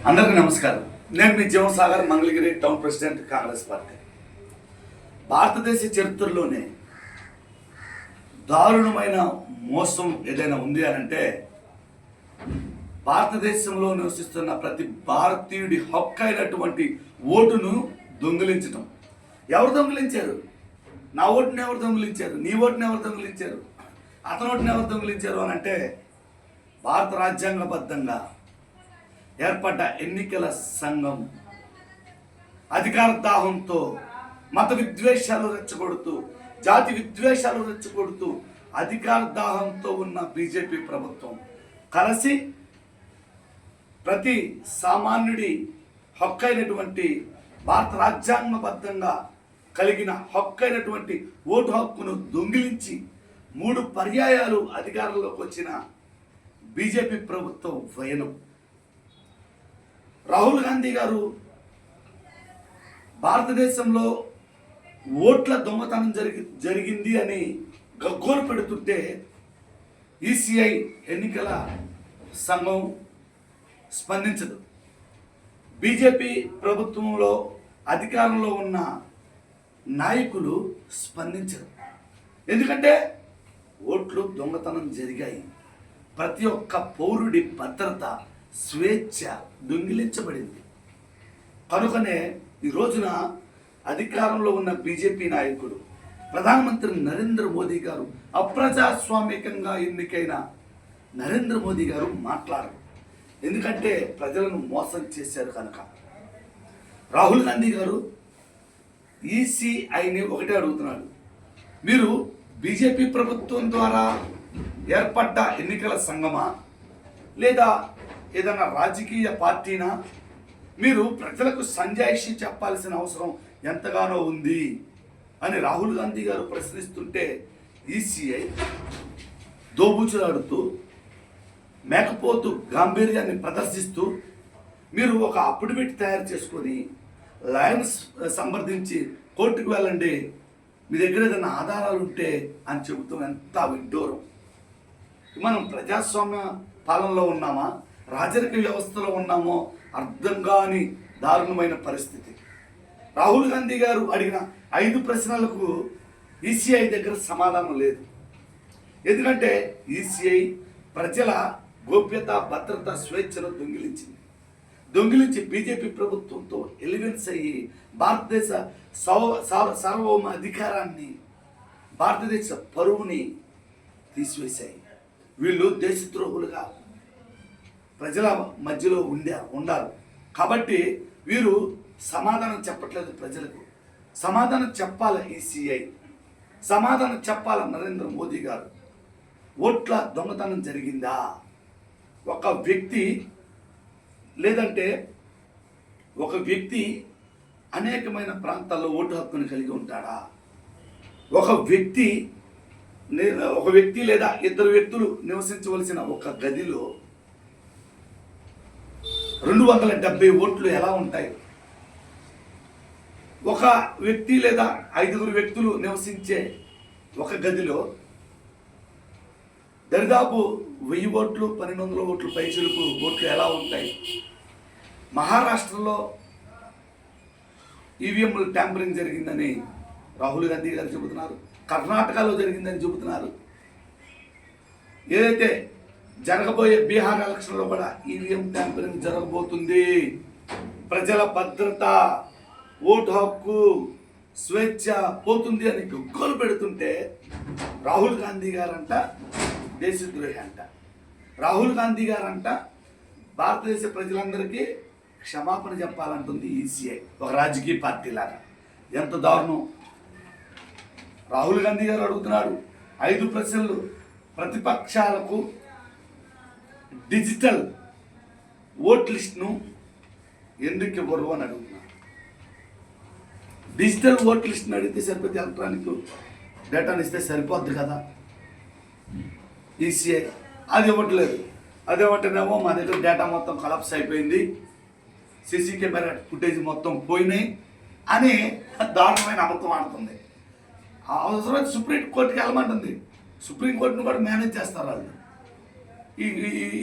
అందరికీ నమస్కారం. నేను మీ Jeevan Sagar, Mangalagiri town president, Congress party. భారతదేశ చరిత్రలోనే దారుణమైన మోసం ఏదైనా ఉంది అని అంటే భారతదేశంలో నివసిస్తున్న ప్రతి భారతీయుడి హక్కు అయినటువంటి ఓటును దొంగిలించటం. ఎవరు దొంగిలించారు? నా ఓటుని ఎవరు దొంగిలించారు? నీ ఓటుని ఎవరు దొంగిలించారు? అతని ఓటుని ఎవరు దొంగిలించారు అని అంటే భారత రాజ్యాంగబద్ధంగా ఏర్పడ్డ ఎన్నికల సంఘం అధికార దాహంతో మత విద్వేషాలు రెచ్చగొడుతూ, జాతి విద్వేషాలు రెచ్చగొడుతూ అధికార దాహంతో ఉన్న బీజేపీ ప్రభుత్వం కలిసి ప్రతి సామాన్యుడి హక్కు అయినటువంటి భారత రాజ్యాంగబద్ధంగా కలిగిన హక్కు అయినటువంటి ఓటు హక్కును దొంగిలించి 3 పర్యాయాలు అధికారంలోకి వచ్చిన బీజేపీ ప్రభుత్వం వైనం. రాహుల్ గాంధీ గారు భారతదేశంలో ఓట్ల దొంగతనం జరిగింది అని గగ్గోలు పెడుతుంటే ఈసీఐ ఎన్నికల సంఘం స్పందించదు. బీజేపీ ప్రభుత్వంలో అధికారంలో ఉన్న నాయకులు స్పందించరు. ఎందుకంటే ఓట్లు దొంగతనం జరిగాయి. ప్రతి ఒక్క పౌరుడి భద్రత, స్వేచ్ఛ దొంగిలించబడింది. కనుకనే ఈ రోజున అధికారంలో ఉన్న బీజేపీ నాయకుడు ప్రధానమంత్రి నరేంద్ర మోదీ గారు, అప్రజాస్వామికంగా ఎన్నికైన నరేంద్ర మోదీ గారు మాట్లాడరు. ఎందుకంటే ప్రజలను మోసం చేశారు కనుక. రాహుల్ గాంధీ గారు ఈసీఐని ఒకటే అడుగుతున్నాడు, మీరు బీజేపీ ప్రభుత్వం ద్వారా ఏర్పడ్డ ఎన్నికల సంఘమా లేదా ఏదైనా రాజకీయ పార్టీనా? మీరు ప్రజలకు సంజాయిషి చెప్పాల్సిన అవసరం ఎంతగానో ఉంది అని రాహుల్ గాంధీ గారు ప్రశ్నిస్తుంటే ఈసీఐ దోబూచులాడుతూ, మేకపోతు గాంభీర్యాన్ని ప్రదర్శిస్తూ, మీరు ఒక అఫిడవిట్ తయారు చేసుకొని లయన్స్ సంప్రదించి కోర్టుకు వెళ్ళండి, మీ దగ్గర ఏదైనా ఆధారాలు ఉంటే అని చెబుతాం. ఎంత విడ్డూరం! మనం ప్రజాస్వామ్య పాలనలో ఉన్నామా, రాజరిక వ్యవస్థలో ఉన్నామో అర్థం కాని దారుణమైన పరిస్థితి. రాహుల్ గాంధీ గారు అడిగిన 5 ప్రశ్నలకు ఈసీఐ దగ్గర సమాధానం లేదు. ఎందుకంటే ఈసీఐ ప్రజల గోప్యత, భద్రత, స్వేచ్ఛను దొంగిలించి బీజేపీ ప్రభుత్వంతో ఎలివెన్స్ అయ్యి భారతదేశ సార్వభౌమ అధికారాన్ని, భారతదేశ పరువుని తీసివేశాయి. వీళ్ళు దేశద్రోహులుగా ప్రజల మధ్యలో ఉండారు. కాబట్టి వీరు సమాధానం చెప్పట్లేదు ప్రజలకు. సమాధానం చెప్పాల ఈసీఐ, సమాధానం చెప్పాల నరేంద్ర మోదీ గారు. ఓట్ల దొంగతనం జరిగిందా? ఒక వ్యక్తి లేదంటే ఒక వ్యక్తి అనేకమైన ప్రాంతాల్లో ఓటు హక్కును కలిగి ఉంటాడా? ఒక వ్యక్తి లేదా 2 వ్యక్తులు నివసించవలసిన ఒక గదిలో 270 ఓట్లు ఎలా ఉంటాయి? ఒక వ్యక్తి లేదా 5 వ్యక్తులు నివసించే ఒక గదిలో దరిదాపు 1000 ఓట్లు, 1200 ఓట్లు, పైచిలుకు ఓట్లు ఎలా ఉంటాయి? మహారాష్ట్రలో ఈవీఎంలు ట్యాంపరింగ్ జరిగిందని రాహుల్ గాంధీ గారు చెబుతున్నారు. కర్ణాటకలో జరిగిందని చెబుతున్నారు. ఏదైతే జరగబోయే బీహార్ ఎలక్షన్లో కూడా ఈవీఎం ట్యాంపరింగ్ జరగబోతుంది. ప్రజల భద్రత, ఓటు హక్కు, స్వేచ్ఛ పోతుంది అని గొగ్గోలు పెడుతుంటే రాహుల్ గాంధీ గారంట దేశద్రోహి అంట. రాహుల్ గాంధీ గారంట భారతదేశ ప్రజలందరికీ క్షమాపణ చెప్పాలంటుంది ఈసీఐ, ఒక రాజకీయ పార్టీ లాగా. ఎంత దారుణం! రాహుల్ గాంధీ గారు అడుగుతున్నాడు 5 ప్రశ్నలు. ప్రతిపక్షాలకు డిజిటల్ ఓట్ లిస్ట్ను ఎందుకు ఇవ్వరు అని అడుగుతున్నారు. డిజిటల్ ఓట్ లిస్ట్ని అడిగితే సరిపోతే ఎలక్ట్రానిక్ డేటాని ఇస్తే సరిపోద్ది కదా. ఈసీఐ అది ఇవ్వట్లేదు. అదేమంటేనేమో మా దగ్గర డేటా మొత్తం కొలాప్స్ అయిపోయింది, సీసీ కెమెరా ఫుటేజ్ మొత్తం పోయినాయి అని దారుణమైన అబద్ధం ఆడుతుంది. అవసరమైతే సుప్రీంకోర్టుకి వెళ్ళమంటుంది. సుప్రీంకోర్టును కూడా మేనేజ్ చేస్తారు వాళ్ళు.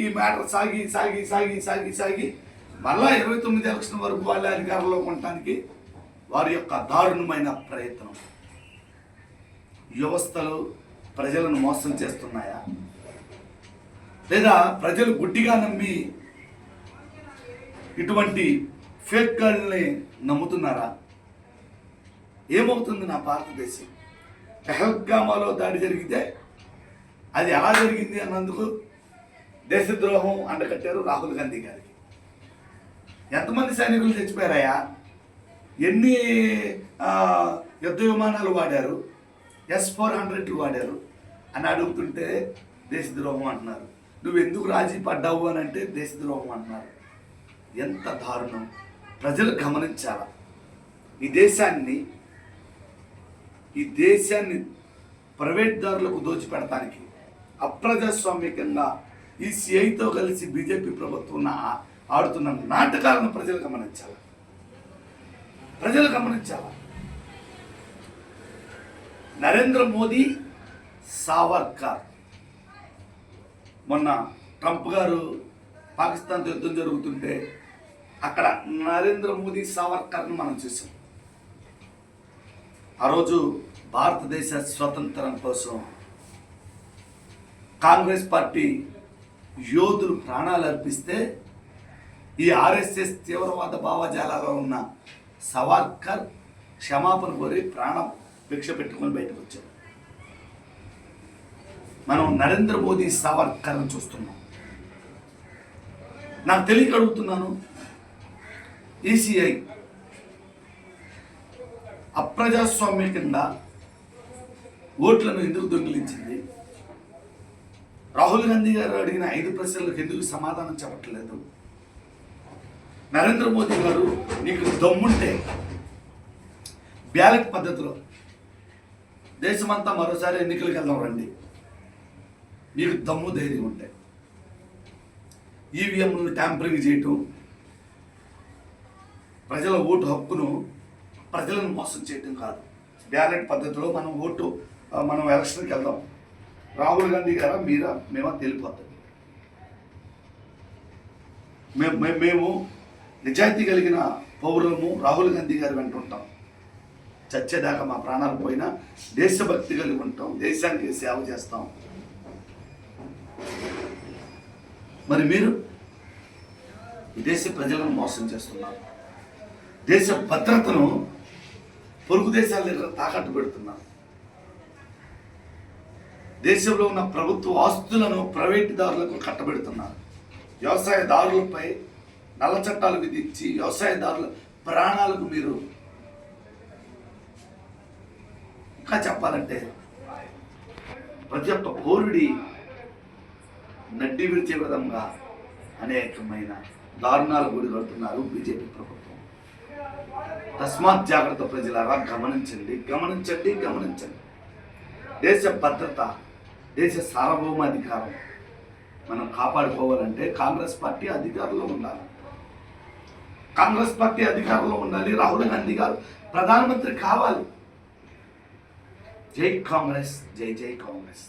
ఈ మ్యాటర్ సాగి మళ్ళా 29 ఎలక్షన్ వరకు వాళ్ళ అధికారంలో ఉండటానికి వారి యొక్క దారుణమైన ప్రయత్నం. వ్యవస్థలు ప్రజలను మోసం చేస్తున్నాయా, లేదా ప్రజలు గుడ్డిగా నమ్మి ఇటువంటి ఫేక్ గాళ్ళని నమ్ముతున్నారా? ఏమవుతుంది నా భారతదేశం? పెహల్గామాలో దాడి జరిగితే అది ఎలా జరిగింది అన్నందుకు దేశద్రోహం అండకట్టారు రాహుల్ గాంధీ గారికి. ఎంతమంది సైనికులు చచ్చిపోయారయ్యా? ఎన్ని యుద్ధ విమానాలు వాడారు, S-400 వాడారు అని అడుగుతుంటే దేశద్రోహం అంటున్నారు. నువ్వు ఎందుకు రాజీ పడ్డావు అని అంటే దేశద్రోహం అంటున్నారు. ఎంత దారుణం! ప్రజలు గమనించాల. ఈ దేశాన్ని ప్రైవేట్ దారులకు దోచిపెడటానికి అప్రజాస్వామికంగా ఈ సిఐతో కలిసి బీజేపీ ప్రభుత్వం ఆడుతున్న నాటకాలను ప్రజలు గమనించాలి. నరేంద్ర మోదీ సావర్కర్. మొన్న ట్రంప్ గారు పాకిస్తాన్తో యుద్ధం జరుగుతుంటే అక్కడ నరేంద్ర మోదీ సావర్కర్ను మనం చూసాం. ఆ రోజు భారతదేశ స్వతంత్రం కోసం కాంగ్రెస్ పార్టీ యోధులు ప్రాణాలు అర్పిస్తే ఈ ఆర్ఎస్ఎస్ తీవ్రవాద భావజాలలో ఉన్న సావర్కర్ క్షమాపణ కోరి ప్రాణం భిక్ష పెట్టుకొని బయటకు వచ్చారు. మనం నరేంద్ర మోదీ సావర్కర్ని చూస్తున్నాం. నాకు తెలియక అడుగుతున్నాను, ఈసీఐ అప్రజాస్వామ్యకంగా ఓట్లను ఎందుకు దొంగిలించింది? రాహుల్ గాంధీ గారు అడిగిన 5 ప్రశ్నలకు ఎందుకు సమాధానం చెప్పట్లేదు? నరేంద్ర మోదీ గారు, నీకు దమ్ముంటే బ్యాలెట్ పద్ధతిలో దేశమంతా మరోసారి ఎన్నికలకు వెళ్దాం రండి. మీకు దమ్ము ధైర్యం ఉంటే ఈవీఎంను ట్యాంపరింగ్ చేయటం, ప్రజల ఓటు హక్కును ప్రజలను మోసం చేయటం కాదు. బ్యాలెట్ పద్ధతిలో మనం ఎలక్షన్కి వెళ్దాం. రాహుల్ గాంధీ గారా మీరా మేమా తెలిపోతాం. మేము నిజాయితీ కలిగిన పౌరులము రాహుల్ గాంధీ గారు వెంట ఉంటాం. చచ్చేదాకా మా ప్రాణాలు పోయినా దేశభక్తి కలిగి ఉంటాం, దేశానికి సేవ చేస్తాం. మరి మీరు దేశ ప్రజలను మోసం చేస్తున్నారు. దేశ భద్రతను పొరుగు దేశాల దగ్గర తాకట్టు పెడుతున్నారు. దేశంలో ఉన్న ప్రభుత్వ ఆస్తులను ప్రైవేటుదారులకు కట్టబెడుతున్నారు. వ్యవసాయదారులపై నల్ల చట్టాలు విధించి వ్యవసాయదారుల ప్రాణాలకు మీరు, ఇంకా చెప్పాలంటే ప్రతి ఒక్క పౌరుడి నడ్డి విరిచే విధంగా అనేకమైన దారుణాలు గురికొడుతున్నారు బీజేపీ ప్రభుత్వం. తస్మాత్ జాగ్రత్త ప్రజలారా, గమనించండి. దేశ భద్రత, దేశ సార్వభౌమాధికారం మనం కాపాడుకోవాలంటే కాంగ్రెస్ పార్టీ అధికారంలో ఉండాలి. రాహుల్ గాంధీ గారు ప్రధానమంత్రి కావాలి. జై కాంగ్రెస్, జై కాంగ్రెస్.